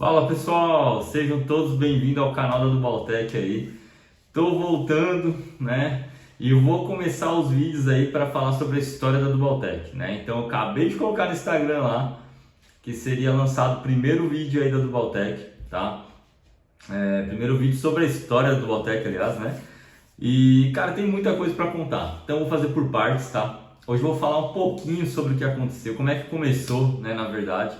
Fala pessoal, sejam todos bem-vindos ao canal da Dubaltech aí. Tô voltando, né? E eu vou começar os vídeos aí para falar sobre a história da Dubaltech, né? Então eu acabei de colocar no Instagram lá que seria lançado o primeiro vídeo aí da Dubaltech, tá? Primeiro vídeo sobre a história da Dubaltech, aliás, né? E cara, tem muita coisa para contar. Então eu vou fazer por partes, tá? Hoje eu vou falar um pouquinho sobre o que aconteceu, como é que começou, né, na verdade,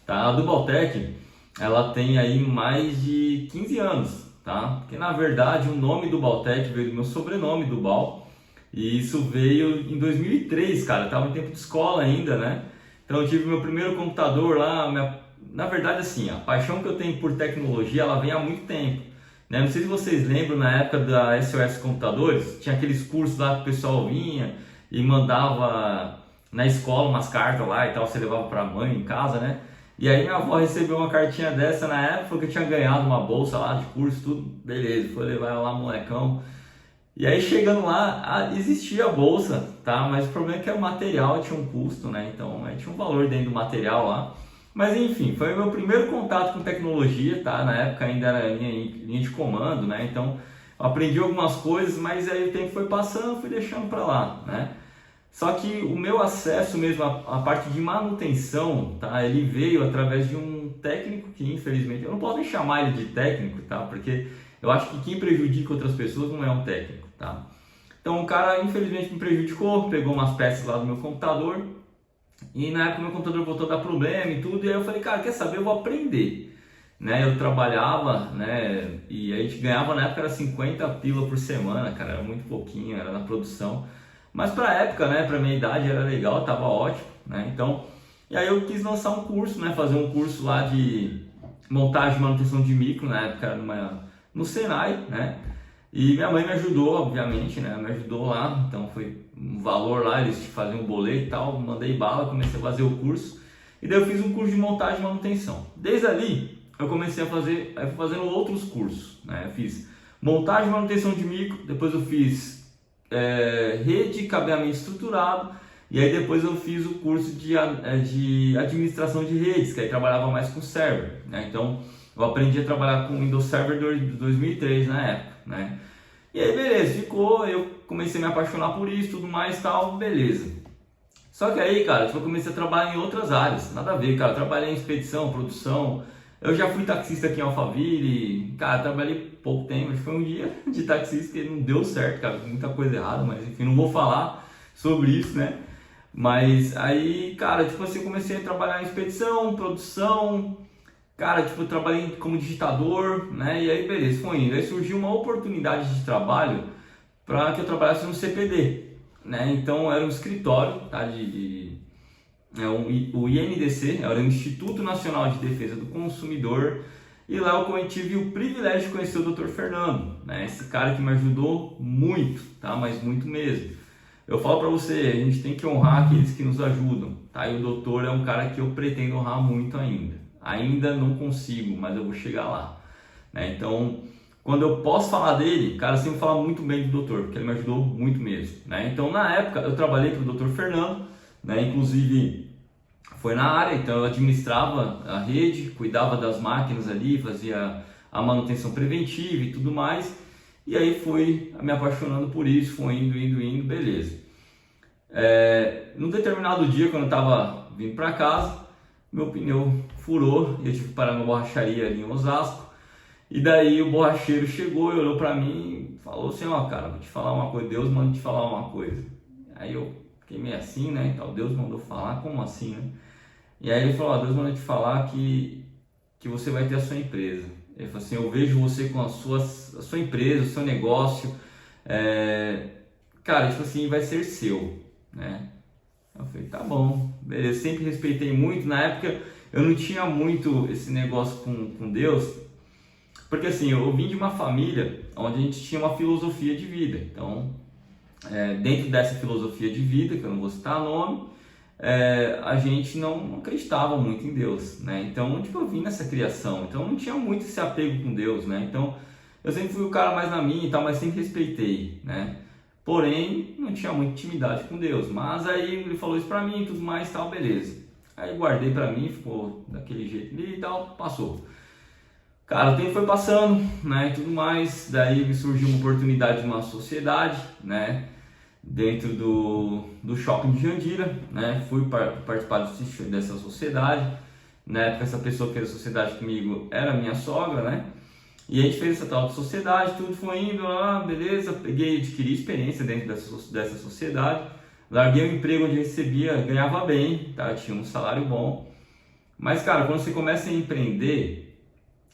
tá? A Dubaltech, ela tem aí mais de 15 anos, tá? Porque na verdade o nome do Baltech veio do meu sobrenome, Dubal, e isso veio em 2003, cara. Eu tava em tempo de escola ainda, né? Então eu tive meu primeiro computador lá. Na verdade, assim, a paixão que eu tenho por tecnologia, ela vem há muito tempo, né? Não sei se vocês lembram, na época da SOS Computadores, tinha aqueles cursos lá que o pessoal vinha e mandava na escola umas cartas lá e tal, você levava para a mãe em casa, né? E aí minha avó recebeu uma cartinha dessa na época, falou que eu tinha ganhado uma bolsa lá de curso, tudo, beleza, foi levar ela lá, molecão. E aí chegando lá, existia a bolsa, tá? Mas o problema é que o material tinha um custo, né? Então tinha um valor dentro do material lá. Mas enfim, foi o meu primeiro contato com tecnologia, tá? Na época ainda era linha de comando, né? Então eu aprendi algumas coisas, mas aí o tempo foi passando, fui deixando para lá, né? Só que o meu acesso mesmo à parte de manutenção, tá? Ele veio através de um técnico que, infelizmente, eu não posso nem chamar ele de técnico, tá? Porque eu acho que quem prejudica outras pessoas não é um técnico, tá? Então o cara, infelizmente, me prejudicou, pegou umas peças lá do meu computador e na época meu computador voltou a dar problema e tudo, e aí eu falei, cara, quer saber? Eu vou aprender, né? Eu trabalhava, né? E a gente ganhava na época era 50 pila por semana, cara, era muito pouquinho, era na produção. Mas para a época, né, para minha idade era legal, tava ótimo, né? Então, e aí eu quis lançar um curso, né, fazer um curso lá de montagem e manutenção de micro, na época era no Senai, né? E minha mãe me ajudou, obviamente, né? Me ajudou lá, então foi um valor lá, eles faziam um boleto e tal, mandei bala, comecei a fazer o curso. E daí eu fiz um curso de montagem e manutenção. Desde ali, eu comecei a fazer, aí fui fazendo outros cursos, né? Eu fiz montagem e manutenção de micro, depois eu fiz rede, cabeamento estruturado, e aí depois eu fiz o curso de administração de redes, que aí trabalhava mais com server, né? Então eu aprendi a trabalhar com Windows Server 2003 na época, né? E aí beleza, eu comecei a me apaixonar por isso, tudo mais, tal, beleza. Só que aí, cara, eu comecei a trabalhar em outras áreas, nada a ver, cara. Eu trabalhei em expedição, produção. Eu já fui taxista aqui em Alphaville, cara, trabalhei pouco tempo, foi um dia de taxista que não deu certo, cara, muita coisa errada, mas enfim, não vou falar sobre isso, né? Mas aí, cara, tipo assim, eu comecei a trabalhar em expedição, produção, cara, tipo, eu trabalhei como digitador, né? E aí, beleza, foi indo. Aí surgiu uma oportunidade de trabalho para que eu trabalhasse no CPD, né? Então era um escritório, tá? O INDC, era o Instituto Nacional de Defesa do Consumidor, e lá eu tive o privilégio de conhecer o Dr. Fernando, né? Esse cara que me ajudou muito, tá? Mas muito mesmo. Eu falo para você, a gente tem que honrar aqueles que nos ajudam, tá? E o doutor é um cara que eu pretendo honrar muito ainda. Ainda não consigo, mas eu vou chegar lá, né? Então, quando eu posso falar dele, cara, eu sempre falo muito bem do doutor, porque ele me ajudou muito mesmo, né? Então, na época, eu trabalhei para o Dr. Fernando, né? Inclusive, foi na área, então eu administrava a rede, cuidava das máquinas ali, fazia a manutenção preventiva e tudo mais. E aí fui me apaixonando por isso, foi indo, beleza. Num determinado dia, quando eu estava vindo para casa, meu pneu furou e eu tive que parar na borracharia ali em Osasco. E daí o borracheiro chegou e olhou para mim e falou assim, ó, cara, vou te falar uma coisa, Deus manda te falar uma coisa. Aí eu fiquei meio assim, né, então Deus mandou falar, como assim, né? E aí ele falou, ó, Deus manda te falar que você vai ter a sua empresa. Ele falou assim, eu vejo você com a sua empresa, o seu negócio, cara, tipo assim, vai ser seu, né? Eu falei, tá bom, beleza. Sempre respeitei muito, na época eu não tinha muito esse negócio com Deus, porque assim, eu vim de uma família onde a gente tinha uma filosofia de vida. Então, dentro dessa filosofia de vida, que eu não vou citar nome, a gente não acreditava muito em Deus, né? Então, tipo, eu vim nessa criação, então não tinha muito esse apego com Deus, né? Então, eu sempre fui o cara mais na minha e tal, mas sempre respeitei, né? Porém, não tinha muita intimidade com Deus. Mas aí ele falou isso pra mim e tudo mais, tal, beleza. Aí guardei pra mim, ficou daquele jeito ali e tal, passou. Cara, o tempo foi passando, né, e tudo mais, daí me surgiu uma oportunidade de uma sociedade, né, dentro do shopping de Jandira, né, fui participar dessa sociedade. Na época, essa pessoa que fez a sociedade comigo era minha sogra, né, e a gente fez essa tal de sociedade, tudo foi indo lá, beleza, adquiri experiência dentro dessa sociedade, larguei o emprego onde eu recebia, ganhava bem, tá, tinha um salário bom, mas cara, quando você começa a empreender,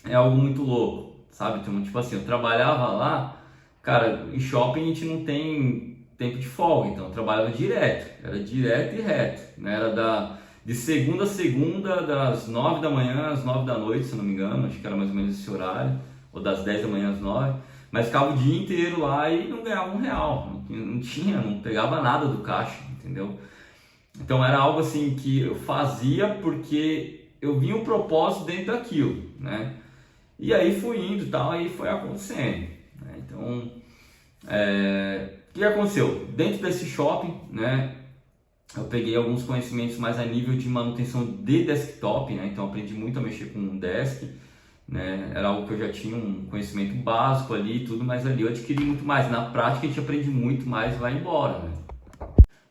é algo muito louco, sabe? Então, tipo assim, eu trabalhava lá, cara, em shopping a gente não tem tempo de folga, então eu trabalhava direto, era direto e reto, né? Era de segunda a segunda, das 9 da manhã às 9 da noite, se eu não me engano, acho que era mais ou menos esse horário, ou das 10 da manhã às 9, mas ficava o dia inteiro lá e não ganhava R$ 1, não pegava nada do caixa, entendeu? Então era algo assim que eu fazia porque eu via um propósito dentro daquilo, né? E aí fui indo e tal, aí foi acontecendo, né? Então, o que aconteceu? Dentro desse shopping, né, eu peguei alguns conhecimentos mais a nível de manutenção de desktop, né? Então aprendi muito a mexer com um desk, né? Era algo que eu já tinha um conhecimento básico ali e tudo, mas ali eu adquiri muito mais. Na prática a gente aprende muito mais e vai embora, né?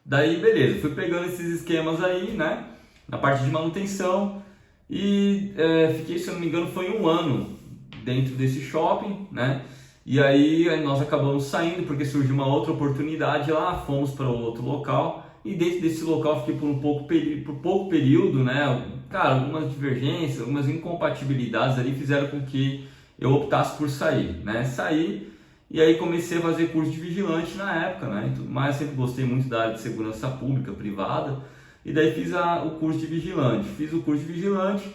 Daí, beleza, fui pegando esses esquemas aí, né, na parte de manutenção e fiquei, se eu não me engano, foi 1 ano dentro desse shopping, né, e aí nós acabamos saindo porque surgiu uma outra oportunidade lá, fomos para outro local e dentro desse local fiquei por pouco período, né, cara, algumas divergências, algumas incompatibilidades ali fizeram com que eu optasse por sair, né, saí. E aí comecei a fazer curso de vigilante na época, né? E tudo mais, sempre gostei muito da área de segurança pública, privada. E daí fiz o curso de vigilante. Fiz o curso de vigilante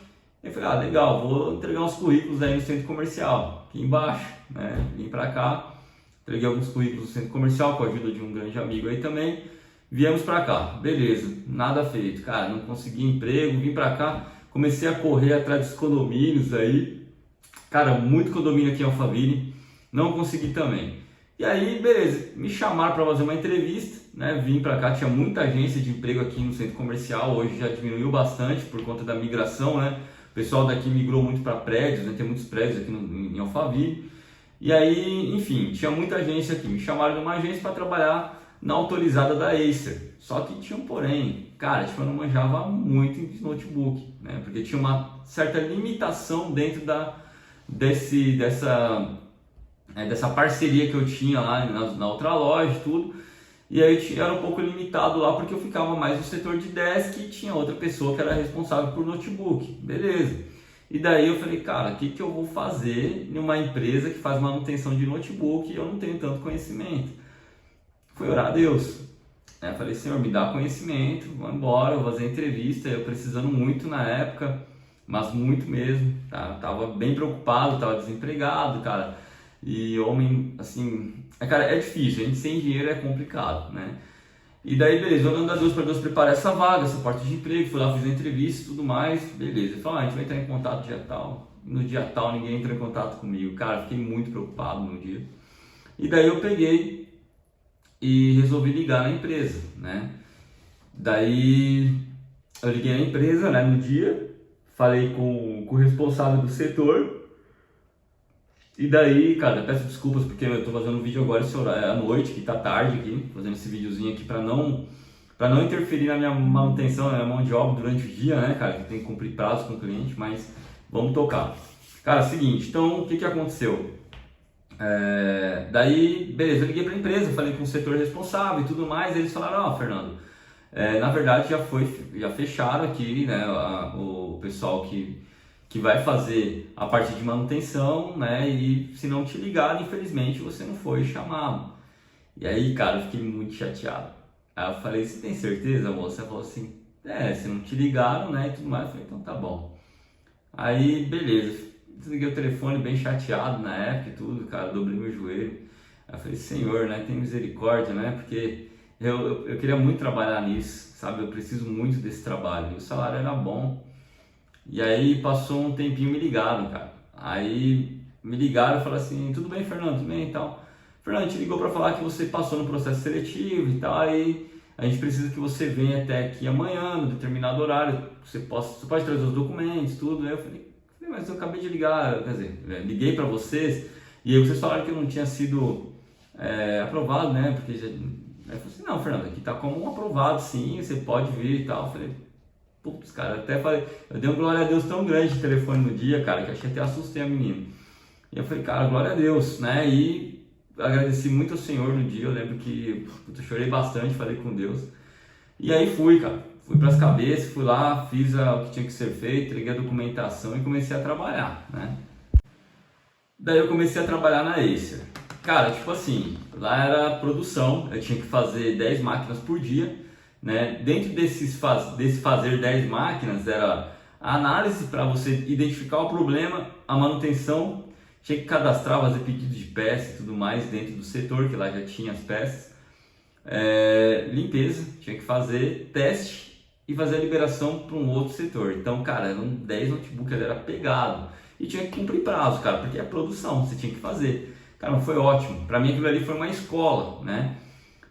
e falei, legal, vou entregar uns currículos aí no centro comercial, aqui embaixo, né? Vim pra cá, entreguei alguns currículos no centro comercial com a ajuda de um grande amigo aí também. Viemos pra cá, beleza, nada feito, cara, não consegui emprego, vim pra cá, comecei a correr atrás dos condomínios aí. Cara, muito condomínio aqui em Alphaville. Não consegui também. E aí, beleza, me chamaram para fazer uma entrevista, né? Vim para cá, tinha muita agência de emprego aqui no centro comercial, hoje já diminuiu bastante por conta da migração, né? O pessoal daqui migrou muito para prédios, né? Tem muitos prédios aqui em Alphaville. E aí, enfim, tinha muita agência aqui. Me chamaram de uma agência para trabalhar na autorizada da Acer. Só que tinha um porém, cara, tipo, eu não manjava muito em notebook, né? Porque tinha uma certa limitação dentro dessa parceria que eu tinha lá na outra loja e tudo, e aí eu era um pouco limitado lá porque eu ficava mais no setor de desk e tinha outra pessoa que era responsável por notebook, beleza. E daí eu falei, cara, o que eu vou fazer em uma empresa que faz manutenção de notebook e eu não tenho tanto conhecimento? Fui orar a Deus, né? Falei, Senhor, me dá conhecimento, vou embora, vou fazer entrevista, eu precisando muito na época, mas muito mesmo, tá? Tava bem preocupado, tava desempregado, cara. E homem, assim, cara, é difícil, a gente sem dinheiro é complicado, né? E daí, beleza, orando a Deus para Deus preparar essa vaga, essa porta de emprego, fui lá, fiz a entrevista e tudo mais, beleza. Ele falou, a gente vai entrar em contato dia tal. E no dia tal ninguém entrou em contato comigo, cara, fiquei muito preocupado no dia. E daí eu peguei e resolvi ligar na empresa, né? Daí eu liguei na empresa, né, no dia, falei com o responsável do setor. E daí, cara, peço desculpas porque eu tô fazendo um vídeo agora esse horário, à noite, que tá tarde aqui, fazendo esse videozinho aqui para não interferir na minha manutenção, na minha mão de obra durante o dia, né, cara, que tem que cumprir prazos com o cliente, mas vamos tocar. Cara, seguinte, então, o que aconteceu? Daí, beleza, eu liguei pra empresa, falei com o setor responsável e tudo mais, e eles falaram, Fernando, na verdade já fecharam aqui, né, o pessoal que vai fazer a parte de manutenção, né? E se não te ligaram, infelizmente você não foi chamado. E aí, cara, eu fiquei muito chateado. Aí eu falei, você tem certeza, moça? Ela falou assim, se não te ligaram, né? E tudo mais. Eu falei, então tá bom. Aí, beleza. Desliguei o telefone bem chateado na época e tudo, cara, dobrei meu joelho. Aí eu falei, Senhor, né? Tem misericórdia, né? Porque eu queria muito trabalhar nisso, sabe? Eu preciso muito desse trabalho. E o salário era bom. E aí passou um tempinho, me ligaram, cara. Aí me ligaram e falaram assim, tudo bem, Fernando, tudo bem e tal. Fernando, a gente ligou para falar que você passou no processo seletivo e tal, aí a gente precisa que você venha até aqui amanhã, no determinado horário, você pode trazer os documentos, tudo. Aí eu falei, mas eu acabei de ligar, quer dizer, liguei para vocês e aí vocês falaram que eu não tinha sido aprovado, né? Porque já... Aí eu falei assim, não, Fernando, aqui tá como um aprovado, sim, você pode vir e tal. Eu falei, putz, cara, até falei, eu dei um glória a Deus tão grande de telefone no dia, cara, que achei até assustei a menina. E eu falei, cara, glória a Deus, né? E agradeci muito ao Senhor no dia, eu lembro que eu chorei bastante, falei com Deus. E aí fui, cara, fui pras cabeças, fui lá, fiz o que tinha que ser feito, entreguei a documentação e comecei a trabalhar, né? Daí eu comecei a trabalhar na Acer. Cara, tipo assim, lá era produção, eu tinha que fazer 10 máquinas por dia, né? Dentro desse fazer 10 máquinas era a análise para você identificar o problema, a manutenção, tinha que cadastrar, fazer pedido de peças e tudo mais dentro do setor, que lá já tinha as peças, limpeza, tinha que fazer teste e fazer a liberação para um outro setor. Então, cara, eram 10 notebooks, ele era pegado e tinha que cumprir prazo, cara, porque é produção, você tinha que fazer. Cara, foi ótimo. Para mim aquilo ali foi uma escola, né?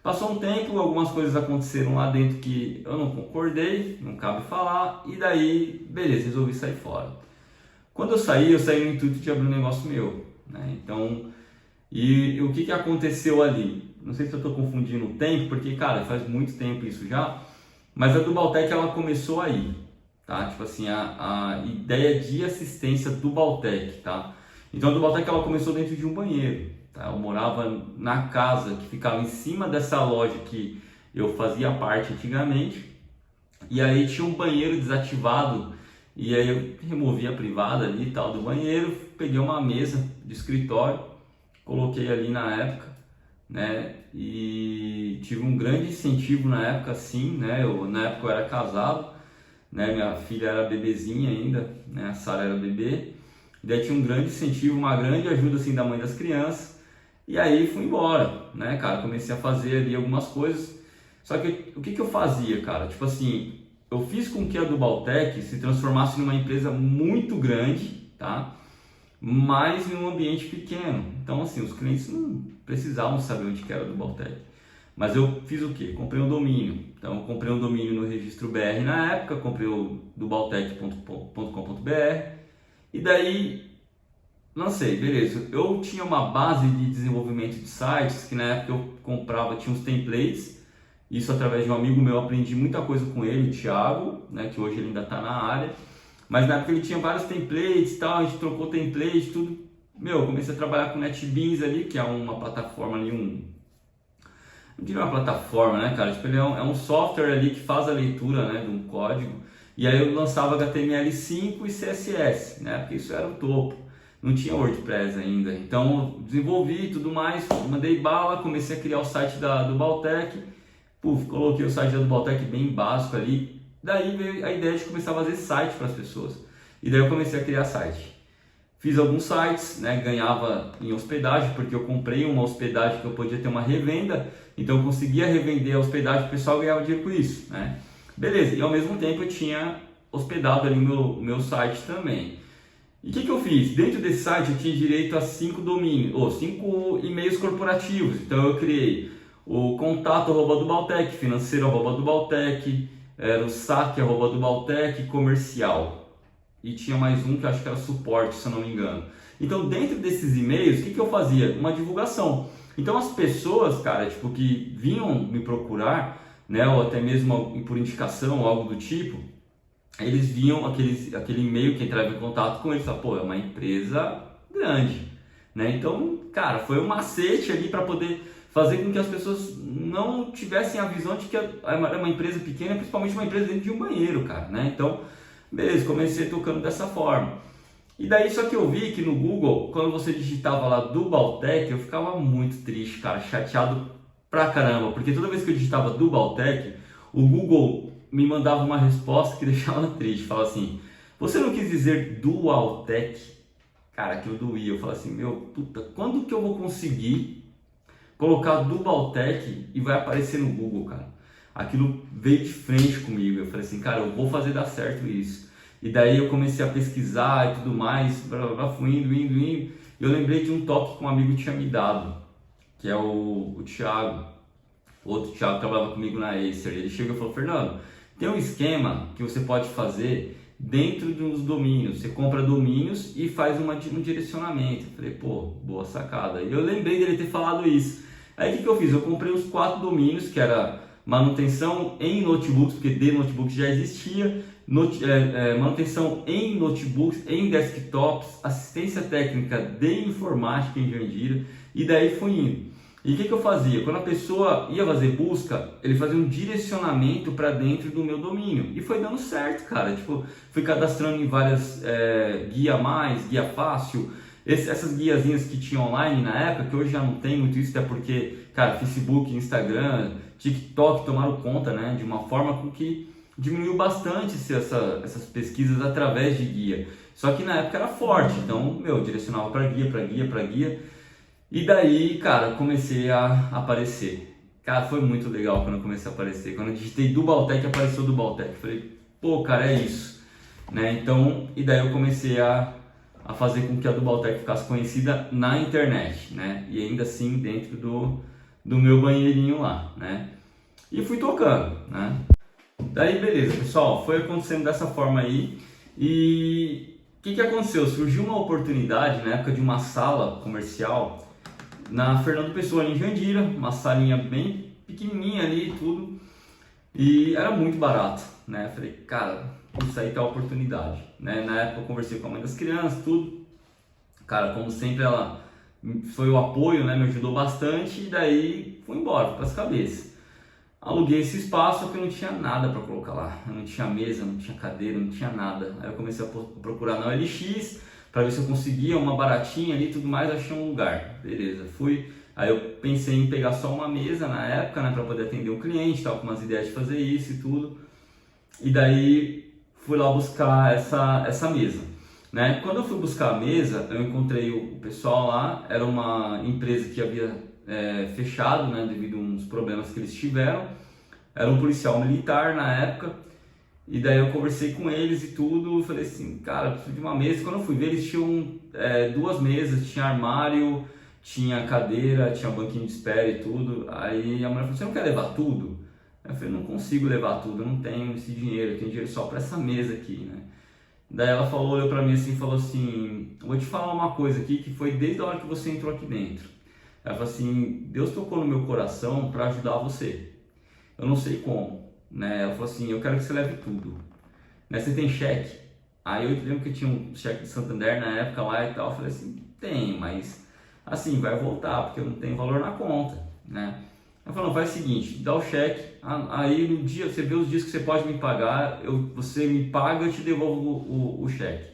Passou um tempo, algumas coisas aconteceram lá dentro que eu não concordei, não cabe falar, e daí, beleza, resolvi sair fora. Quando eu saí no intuito de abrir um negócio meu, né? Então, e o que aconteceu ali? Não sei se eu estou confundindo o tempo, porque, cara, faz muito tempo isso já, mas a Dubaltec, ela começou aí, tá? Tipo assim, a ideia de assistência do Dubaltec, tá? Então a Dubaltec, ela começou dentro de um banheiro, tá? Eu morava na casa que ficava em cima dessa loja que eu fazia parte antigamente, e aí tinha um banheiro desativado, e aí eu removi a privada ali e tal do banheiro, peguei uma mesa de escritório, coloquei ali na época, né? E tive um grande incentivo na época, sim, né? Na época eu era casado, né? Minha filha era bebezinha ainda, né? A Sara era bebê. E daí tinha um grande incentivo, uma grande ajuda assim da mãe das crianças. E aí fui embora, né, cara? Comecei a fazer ali algumas coisas. Só que o que eu fazia, cara? Tipo assim, eu fiz com que a Dubaltec se transformasse numa empresa muito grande, tá? Mas em um ambiente pequeno. Então, assim, os clientes não precisavam saber onde que era a Dubaltec. Mas eu fiz o quê? Comprei um domínio. Então, eu comprei um domínio no registro BR na época, comprei o dubaltec.com.br. E daí lancei, beleza. Eu tinha uma base de desenvolvimento de sites que na época eu comprava, tinha uns templates. Isso através de um amigo meu, aprendi muita coisa com ele, o Thiago, né, que hoje ele ainda está na área. Mas na época ele tinha vários templates e tal, a gente trocou template, tudo. Meu, eu comecei a trabalhar com NetBeans ali, que é uma plataforma ali, não diria uma plataforma, né, cara? Tipo, ele é um software ali que faz a leitura, né, de um código. E aí eu lançava HTML5 e CSS, né? Porque isso era o topo. Não tinha WordPress ainda. Então desenvolvi tudo mais, mandei bala, comecei a criar o site da Dubaltec. Puf, coloquei o site da Dubaltec bem básico ali. Daí veio a ideia de começar a fazer site para as pessoas. E daí eu comecei a criar site. Fiz alguns sites, né? Ganhava em hospedagem, porque eu comprei uma hospedagem que eu podia ter uma revenda. Então eu conseguia revender a hospedagem, o pessoal ganhava dinheiro com isso, né? Beleza, e ao mesmo tempo eu tinha hospedado ali o meu site também. E o que eu fiz? Dentro desse site eu tinha direito a 5 domínios, ou 5 e-mails corporativos. Então eu criei o contato@dubaltec, financeiro@dubaltec, era o saque@dubaltec, comercial. E tinha mais um que eu acho que era suporte, se eu não me engano. Então dentro desses e-mails, o que eu fazia? Uma divulgação. Então as pessoas, cara, tipo, que vinham me procurar, né, ou até mesmo por indicação ou algo do tipo, eles viam aquele e-mail que entrava em contato com eles, falavam, pô, é uma empresa grande, né? Então, cara, foi um macete ali para poder fazer com que as pessoas não tivessem a visão de que era uma empresa pequena, principalmente uma empresa dentro de um banheiro, cara, né? Então, beleza, comecei tocando dessa forma. E daí só que eu vi que no Google, quando você digitava lá Dubaltec, eu ficava muito triste, cara, chateado pra caramba, porque toda vez que eu digitava Dubaltec, o Google me mandava uma resposta que deixava triste, falava assim, você não quis dizer Dualtec? Cara, aquilo doía, eu falava assim, meu, puta, quando que eu vou conseguir colocar Dubaltec e vai aparecer no Google, cara? Aquilo veio de frente comigo, eu falei assim, cara, eu vou fazer dar certo isso. E daí eu comecei a pesquisar e tudo mais, fui indo, e eu lembrei de um toque que um amigo tinha me dado, que é o Thiago, outro Thiago que trabalhava comigo na Acer. Ele chegou e falou, Fernando, tem um esquema que você pode fazer dentro dos domínios. Você compra domínios e faz um direcionamento. Eu falei, pô, boa sacada. E eu lembrei dele ter falado isso. Aí o que eu fiz? Eu comprei os 4 domínios, que era manutenção em notebooks, porque de notebooks já existia, manutenção em notebooks, em desktops, assistência técnica de informática em Jandira, e daí fui indo. E o que eu fazia? Quando a pessoa ia fazer busca, ele fazia um direcionamento para dentro do meu domínio. E foi dando certo, cara. Tipo, fui cadastrando em várias guia mais, guia fácil. Essas guiazinhas que tinha online na época, que hoje já não tem muito isso, até porque, cara, Facebook, Instagram, TikTok tomaram conta, né? De uma forma com que diminuiu bastante essas pesquisas através de guia. Só que na época era forte, então, direcionava para guia, para guia, para guia. E daí, cara, comecei a aparecer. Cara, foi muito legal quando eu comecei a aparecer. Quando eu digitei Dubaltec, apareceu Dubaltec. Falei, pô, cara, é isso. Né? Então, e daí eu comecei a fazer com que a Dubaltec ficasse conhecida na internet, né? E ainda assim dentro do meu banheirinho lá, né? E fui tocando, né? Daí, beleza, pessoal, foi acontecendo dessa forma aí. E o que aconteceu? Surgiu uma oportunidade na época de uma sala comercial na Fernando Pessoa, em Jandira, uma salinha bem pequenininha ali e tudo, e era muito barato, né? Falei, cara, isso aí tá a oportunidade, né? Na época eu conversei com a mãe das crianças, tudo, cara, como sempre ela foi o apoio, né? Me ajudou bastante, e daí fui embora, para as cabeças. Aluguei esse espaço, só que eu não tinha nada para colocar lá, eu não tinha mesa, não tinha cadeira, não tinha nada. Aí eu comecei a procurar na OLX, para ver se eu conseguia uma baratinha ali e tudo mais, achei um lugar, beleza, fui. Aí eu pensei em pegar só uma mesa na época, né, para poder atender um cliente, tava com umas ideias de fazer isso e tudo. E daí fui lá buscar essa mesa, né? Quando eu fui buscar a mesa, eu encontrei o pessoal lá, era uma empresa que havia fechado, né, devido a uns problemas que eles tiveram. Era um policial militar na época. E daí eu conversei com eles e tudo, falei assim, cara, preciso de uma mesa. E quando eu fui ver, eles tinham 2 mesas, tinha armário, tinha cadeira, tinha banquinho de espera e tudo. Aí a mulher falou, você não quer levar tudo? Eu falei, não consigo levar tudo, eu não tenho esse dinheiro, eu tenho dinheiro só para essa mesa aqui, né? Daí ela falou, olhou para mim assim e falou assim, vou te falar uma coisa aqui que foi desde a hora que você entrou aqui dentro. Ela falou assim, Deus tocou no meu coração para ajudar você. Eu não sei como. Né? Ela falou assim, eu quero que você leve tudo, né? Você tem cheque? Aí eu lembro que tinha um cheque de Santander na época lá e tal, eu falei assim, tem, mas assim, vai voltar, porque eu não tenho valor na conta, né? Ela falou, faz o seguinte, dá o cheque, aí no dia, você vê os dias que você pode me pagar, você me paga, eu te devolvo o cheque.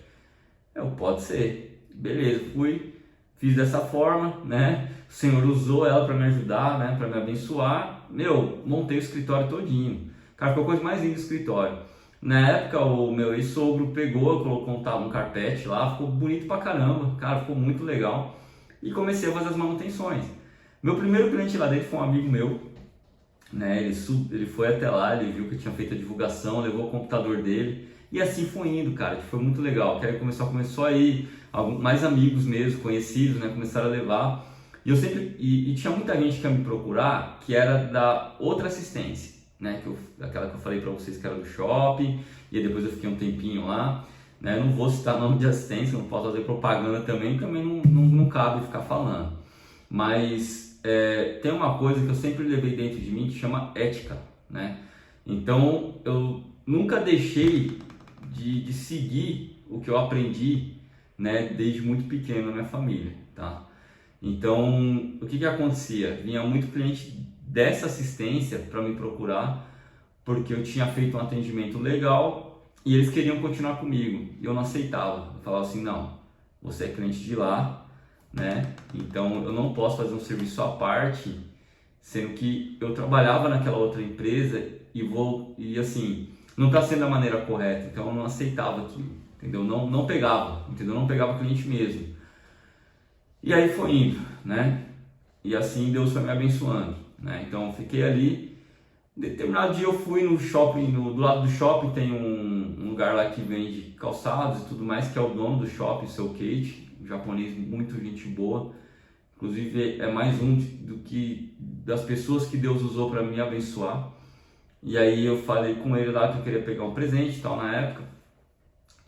Pode ser, beleza, fui, fiz dessa forma, né? O Senhor usou ela para me ajudar, né? Para me abençoar, montei o escritório todinho. Cara, ficou a coisa mais linda do escritório. Na época, o meu ex-sogro pegou, colocou um carpete lá, ficou bonito pra caramba, cara, ficou muito legal. E comecei a fazer as manutenções. Meu primeiro cliente lá dentro foi um amigo meu, né? Ele foi até lá, ele viu que eu tinha feito a divulgação, levou o computador dele. E assim foi indo, cara, que foi muito legal. Que aí começou a ir, mais amigos mesmo, conhecidos, né? Começaram a levar. E eu sempre, e tinha muita gente que ia me procurar, que era da outra assistência. Né, aquela que eu falei para vocês que era do shopping, e depois eu fiquei um tempinho lá, né, não vou citar nome de assistência, não posso fazer propaganda também não cabe ficar falando, mas tem uma coisa que eu sempre levei dentro de mim que chama ética, né, então eu nunca deixei de seguir o que eu aprendi, né, desde muito pequeno na minha família, tá? Então o que acontecia? Vinha muito cliente dessa assistência para me procurar, porque eu tinha feito um atendimento legal e eles queriam continuar comigo, e eu não aceitava. Eu falava assim, não, você é cliente de lá, né? Então eu não posso fazer um serviço à parte, sendo que eu trabalhava naquela outra empresa e assim, não está sendo da maneira correta, então eu não aceitava aquilo, entendeu? Não pegava, entendeu? Não pegava cliente mesmo. E aí foi indo, né? E assim Deus foi me abençoando. Né? Então eu fiquei ali, determinado dia eu fui no shopping, do lado do shopping tem um lugar lá que vende calçados e tudo mais, que é o dono do shopping, o seu Kate, um japonês muito gente boa, inclusive é mais um das pessoas que Deus usou para me abençoar. E aí eu falei com ele lá que eu queria pegar um presente e tal na época,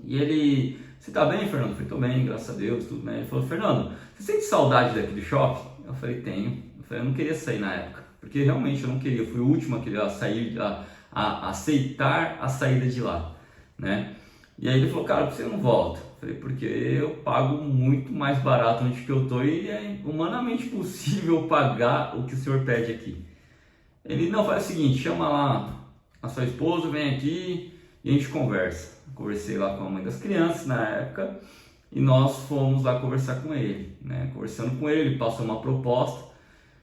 E ele, você tá bem, Fernando? Eu falei, tô bem, graças a Deus, tudo bem. Ele falou, Fernando, você sente saudade daqui do shopping? Eu falei, tenho. Eu falei, eu não queria sair na época, porque realmente eu não queria, eu fui o último a querer sair, a aceitar a saída de lá, né? E aí ele falou, cara, por que você não volta? Eu falei, porque eu pago muito mais barato onde que eu tô e é humanamente possível pagar o que o senhor pede aqui. Ele, não, faz o seguinte, chama lá a sua esposa, vem aqui e a gente conversa. Conversei lá com a mãe das crianças na época e nós fomos lá conversar com ele, né? Conversando com ele, ele passou uma proposta,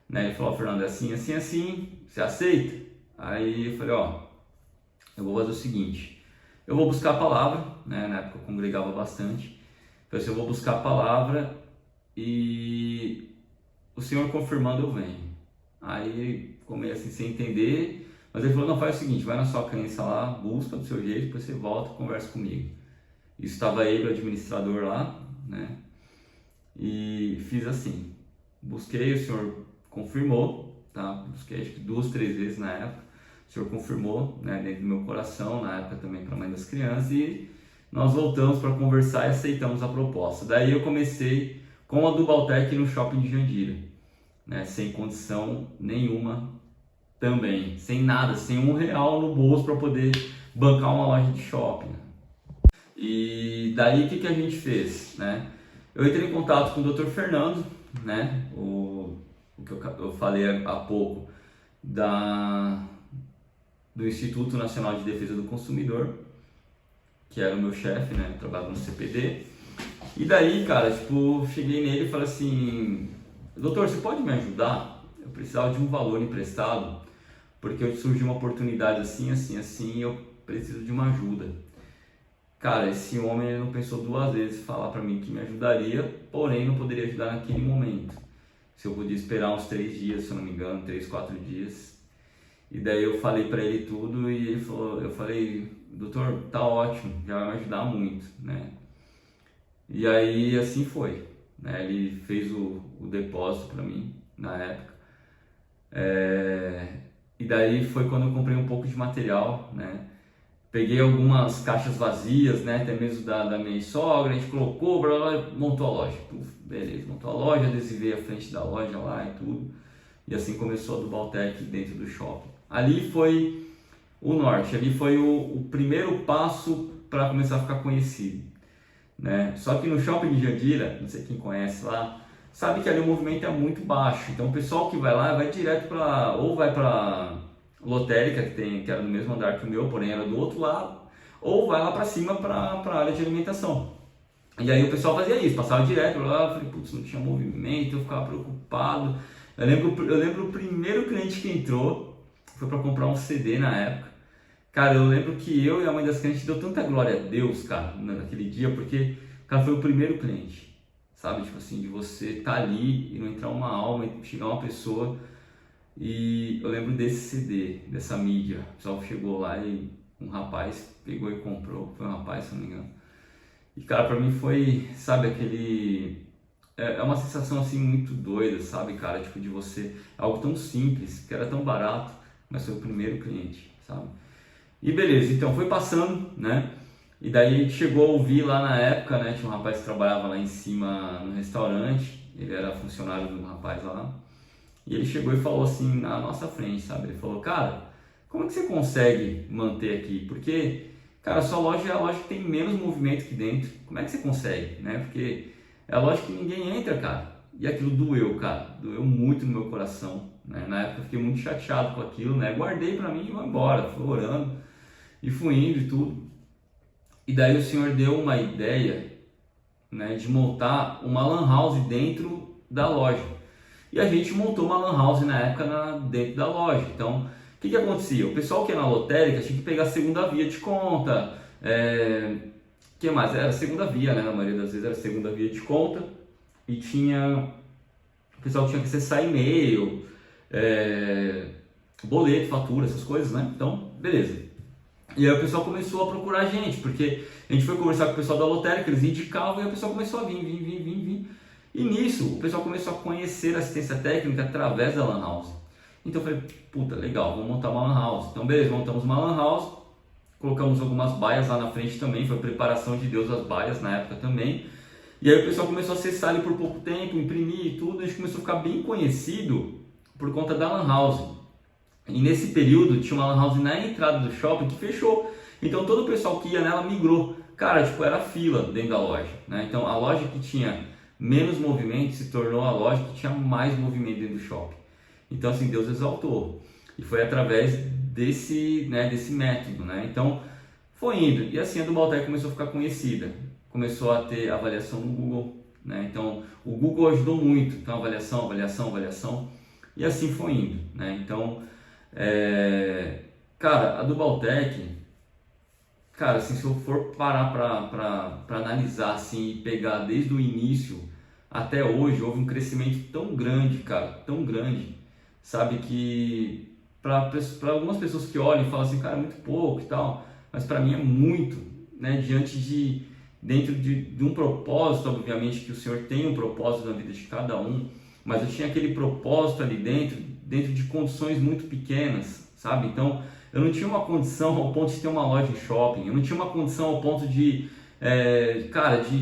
né? Ele falou, Fernando, é assim, assim, assim, você aceita? Aí eu falei, ó, eu vou fazer o seguinte, eu vou buscar a palavra, né? Na época eu congregava bastante, então assim, eu vou buscar a palavra e o senhor confirmando eu venho. Aí ficou meio assim sem entender, mas ele falou, não, faz o seguinte, vai na sua crença lá, busca do seu jeito, depois você volta e conversa comigo. Isso estava ele, o administrador lá, né? E fiz assim, busquei, o senhor confirmou, tá? Busquei acho que 2, 3 vezes na época, o senhor confirmou, né, dentro do meu coração, na época também para a mãe das crianças, e nós voltamos para conversar e aceitamos a proposta. Daí eu comecei com a Dubaltec no shopping de Jandira, né, sem condição nenhuma também, sem nada, sem R$1 no bolso para poder bancar uma loja de shopping. E daí o que a gente fez, né? Eu entrei em contato com o Dr. Fernando, né? O que eu falei há pouco do Instituto Nacional de Defesa do Consumidor, que era o meu chefe, né? Eu trabalhava no CPD. E daí, cara, tipo, cheguei nele e falei assim, doutor, você pode me ajudar? Eu precisava de um valor emprestado, porque surgiu uma oportunidade assim, assim, assim, e eu preciso de uma ajuda. Cara, esse homem ele não pensou 2 vezes em falar para mim que me ajudaria, porém não poderia ajudar naquele momento. Se eu podia esperar uns 3 dias, se eu não me engano, 3, 4 dias. E daí eu falei para ele tudo e ele falou, eu falei, doutor, tá ótimo, já vai me ajudar muito, né? E aí assim foi, né? Ele fez o depósito para mim na época. E daí foi quando eu comprei um pouco de material, né? Peguei algumas caixas vazias, né? Até mesmo da minha sogra, a gente colocou, blá, blá, montou a loja. Puf, beleza, montou a loja, adesivei a frente da loja lá e tudo. E assim começou a Dubaltec dentro do shopping. Ali foi o norte, ali foi o primeiro passo para começar a ficar conhecido, né? Só que no shopping de Jandira, não sei quem conhece lá, sabe que ali o movimento é muito baixo. Então o pessoal que vai lá vai direto para, ou vai para lotérica, que era no mesmo andar que o meu, porém era do outro lado, ou vai lá para cima para a área de alimentação. E aí o pessoal fazia isso, passava direto lá, eu falei, putz, não tinha movimento, eu ficava preocupado. Eu lembro o primeiro cliente que entrou, foi para comprar um CD na época. Cara, eu lembro que eu e a mãe das clientes deu tanta glória a Deus, cara, naquele dia, porque, cara, foi o primeiro cliente, sabe? Tipo assim, de você estar ali e não entrar uma alma e chegar uma pessoa. E eu lembro desse CD, dessa mídia. O pessoal chegou lá e um rapaz pegou e comprou. Foi um rapaz, se não me engano. E cara, pra mim foi, sabe, aquele... É uma sensação assim muito doida, sabe, cara? Tipo, de você... Algo tão simples, que era tão barato, mas foi o primeiro cliente, sabe? E beleza, então foi passando, né? E daí a gente chegou a ouvir lá na época, né? Tinha um rapaz que trabalhava lá em cima no restaurante. Ele era funcionário do rapaz lá. E ele chegou e falou assim na nossa frente, sabe? Ele falou, cara, como é que você consegue manter aqui? Porque, cara, a sua loja é a loja que tem menos movimento aqui dentro. Como é que você consegue, né? Porque é a loja que ninguém entra, cara. E aquilo doeu, cara. Doeu muito no meu coração, né? Na época eu fiquei muito chateado com aquilo, né? Guardei pra mim e vou embora. Fui orando e fui indo e tudo. E daí o senhor deu uma ideia, né? De montar uma lan house dentro da loja. E a gente montou uma lan house na época dentro da loja. Então, o que acontecia? O pessoal que ia na lotérica tinha que pegar a segunda via de conta. Que mais? Era a segunda via, né? Na maioria das vezes era a segunda via de conta. E o pessoal tinha que acessar e-mail, boleto, fatura, essas coisas, né? Então, beleza. E aí o pessoal começou a procurar a gente, porque a gente foi conversar com o pessoal da lotérica, eles indicavam e o pessoal começou a vir. E nisso, o pessoal começou a conhecer a assistência técnica através da Lan House. Então eu falei, puta, legal, vamos montar uma Lan House. Então beleza, montamos uma Lan House, colocamos algumas baias lá na frente também, foi preparação de Deus as baias na época também. E aí o pessoal começou a acessar ali por pouco tempo, imprimir e tudo, a gente começou a ficar bem conhecido por conta da Lan House. E nesse período tinha uma Lan House na entrada do shopping que fechou, então todo o pessoal que ia nela migrou. Cara, tipo, era fila dentro da loja, né? Então a loja que tinha menos movimento se tornou a loja que tinha mais movimento dentro do shopping. Então assim, Deus exaltou. E foi através desse método, né? Então foi indo. E assim a do Baltec começou a ficar conhecida. Começou a ter avaliação no Google, né? Então o Google ajudou muito. Então avaliação. E assim foi indo, né? Então, cara, a do Baltec, cara, assim, se eu for parar para analisar assim e pegar desde o início até hoje, houve um crescimento tão grande, cara, tão grande, sabe, que para algumas pessoas que olham e falam assim, cara, é muito pouco e tal, mas para mim é muito, né, dentro de um propósito, obviamente que o Senhor tem um propósito na vida de cada um, mas eu tinha aquele propósito ali dentro de condições muito pequenas, sabe, então eu não tinha uma condição ao ponto de ter uma loja em shopping, eu não tinha uma condição ao ponto de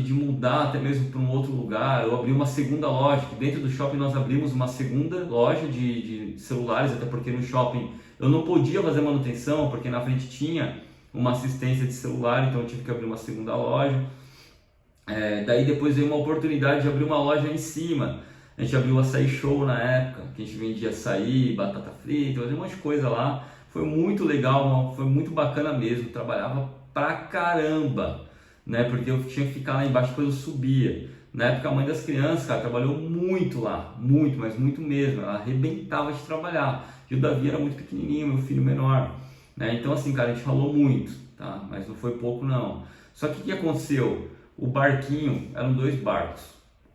mudar até mesmo para um outro lugar, eu abri uma segunda loja, que dentro do shopping nós abrimos uma segunda loja de celulares, até porque no shopping eu não podia fazer manutenção, porque na frente tinha uma assistência de celular, então eu tive que abrir uma segunda loja. Daí depois veio uma oportunidade de abrir uma loja em cima, a gente abriu o Açaí Show na época, que a gente vendia açaí, batata frita, fazia um monte de coisa lá. Foi muito legal, foi muito bacana mesmo, trabalhava pra caramba, né? Porque eu tinha que ficar lá embaixo, depois eu subia. Na época a mãe das crianças, cara, trabalhou muito lá, muito, mas muito mesmo, ela arrebentava de trabalhar. E o Davi era muito pequenininho, meu filho menor, né? Então assim, cara, a gente falou muito, tá? Mas não foi pouco não. Só que o que aconteceu? O barquinho, eram 2 barcos.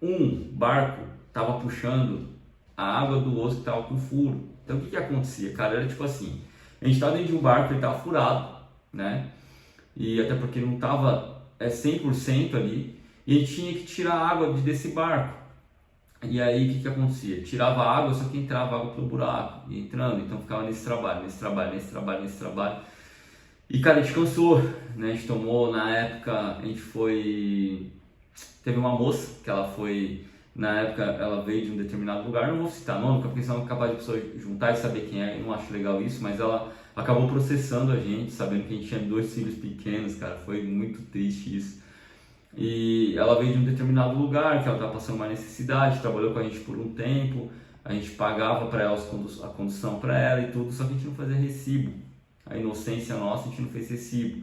Um barco estava puxando a água do osso que estava com furo. Então o que acontecia, cara? Era tipo assim, a gente estava dentro de um barco, ele estava furado, né? E até porque não estava 100% ali, e a gente tinha que tirar a água desse barco. E aí o que acontecia? Tirava a água, só que entrava água pelo buraco, e entrando, então ficava nesse trabalho. E cara, a gente cansou, né? A gente tomou, na época, teve uma moça que ela foi, na época ela veio de um determinado lugar, não vou citar nome, porque senão é capaz de a pessoa juntar e saber quem é, eu não acho legal isso, mas ela acabou processando a gente, sabendo que a gente tinha 2 filhos pequenos, cara, foi muito triste isso. E ela veio de um determinado lugar, que ela estava passando uma necessidade, trabalhou com a gente por um tempo, a gente pagava para ela a condução para ela e tudo, só que a gente não fazia recibo. A inocência nossa, a gente não fez recibo.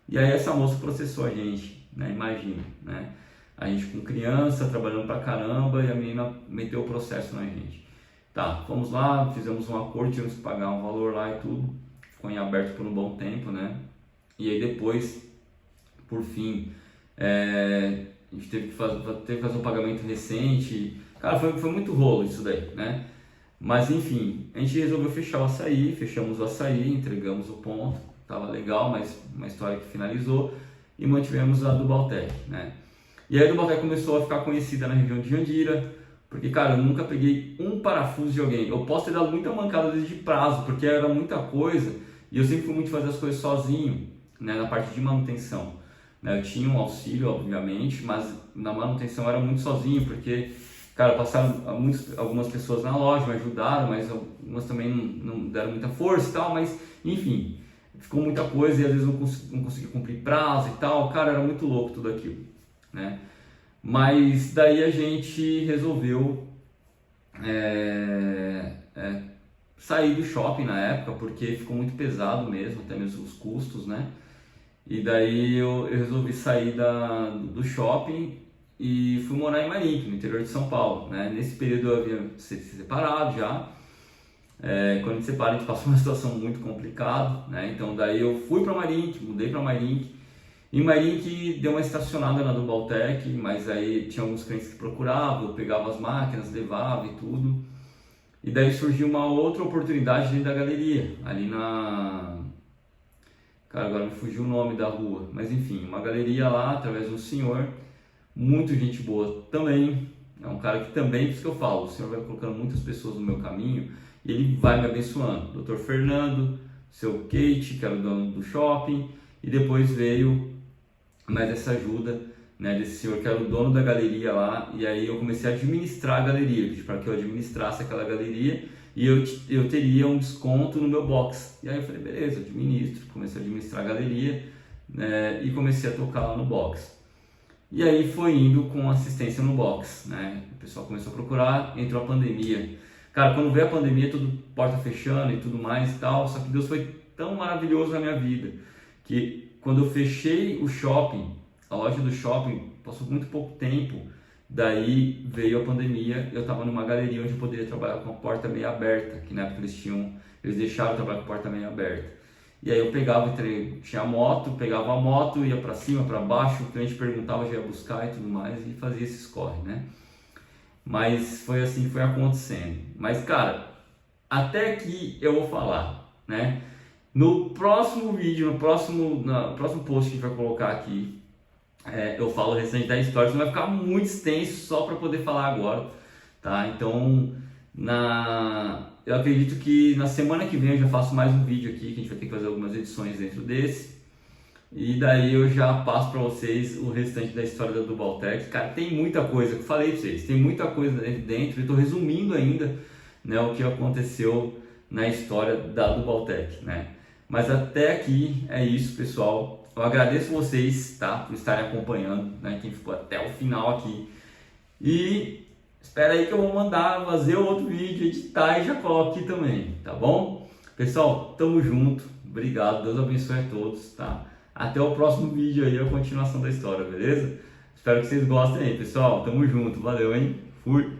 E aí essa moça processou a gente, né? Imagina, né? A gente com criança, trabalhando pra caramba, e a menina meteu o processo na gente. Tá, fomos lá, fizemos um acordo, tivemos que pagar um valor lá e tudo. Ficou em aberto por um bom tempo, né? E aí depois, por fim, a gente teve que fazer um pagamento recente. Cara, foi muito rolo isso daí, né? Mas enfim, a gente resolveu fechar o açaí, fechamos o açaí, entregamos o ponto, tava legal, mas uma história que finalizou, e mantivemos a do Baltec, né? E aí a do Baltec começou a ficar conhecida na região de Jandira, porque, cara, eu nunca peguei um parafuso de alguém. Eu posso ter dado muita mancada desde prazo, porque era muita coisa, e eu sempre fui muito fazer as coisas sozinho, né, na parte de manutenção. Né? Eu tinha um auxílio, obviamente, mas na manutenção eu era muito sozinho, porque... Cara, passaram algumas pessoas na loja, me ajudaram, mas algumas também não deram muita força e tal, mas enfim, ficou muita coisa e às vezes não consegui cumprir prazo e tal, cara, era muito louco tudo aquilo, né? Mas daí a gente resolveu sair do shopping na época, porque ficou muito pesado mesmo, até mesmo os custos, né? E daí eu resolvi sair do shopping e fui morar em Marinque, no interior de São Paulo, né? Nesse período eu havia se separado já. Quando a gente separa, a gente passou uma situação muito complicada, né? Então daí eu fui para Marinque, mudei para Marinque. Em Marinque deu uma estacionada na do Baltec, mas aí tinha alguns clientes que procuravam, eu pegava as máquinas, levava e tudo. E daí surgiu uma outra oportunidade dentro da galeria, ali na... Cara, agora me fugiu o nome da rua, mas enfim, uma galeria lá, através de um senhor, muito gente boa também, é um cara que também, por isso que eu falo, o Senhor vai colocando muitas pessoas no meu caminho e Ele vai me abençoando. Dr. Fernando, seu Kate, que era o dono do shopping, e depois veio mais essa ajuda, né, desse senhor que era o dono da galeria lá, e aí eu comecei a administrar a galeria, para que eu administrasse aquela galeria e eu teria um desconto no meu box. E aí eu falei, beleza, eu administro, comecei a administrar a galeria, né, e comecei a tocar lá no box. E aí foi indo com assistência no box, né, o pessoal começou a procurar, entrou a pandemia. Cara, quando veio a pandemia, tudo porta fechando e tudo mais e tal, só que Deus foi tão maravilhoso na minha vida, que quando eu fechei o shopping, a loja do shopping, passou muito pouco tempo, daí veio a pandemia, eu estava numa galeria onde eu poderia trabalhar com a porta meio aberta, que na época eles deixaram eu trabalhar com a porta meio aberta. E aí eu pegava, tinha a moto, pegava a moto, ia para cima, para baixo, o cliente perguntava, eu ia buscar e tudo mais, e fazia esses corre, né? Mas foi assim que foi acontecendo. Mas cara, até aqui eu vou falar, né? No próximo vídeo, no próximo post que a gente vai colocar aqui, eu falo o restante da história, senão vai ficar muito extenso só para poder falar agora, tá? Então, eu acredito que na semana que vem eu já faço mais um vídeo aqui, que a gente vai ter que fazer algumas edições dentro desse, e daí eu já passo para vocês o restante da história da Dubaltec. Cara, tem muita coisa, que eu falei para vocês, tem muita coisa dentro, eu estou resumindo ainda, né, o que aconteceu na história da Dubaltec, né? Mas até aqui é isso, pessoal. Eu agradeço vocês, tá, por estarem acompanhando, né, quem ficou até o final aqui. E espera aí que eu vou mandar fazer outro vídeo, editar e já coloco aqui também, tá bom? Pessoal, tamo junto. Obrigado, Deus abençoe a todos, tá? Até o próximo vídeo aí, a continuação da história, beleza? Espero que vocês gostem aí, pessoal. Tamo junto, valeu, hein? Fui!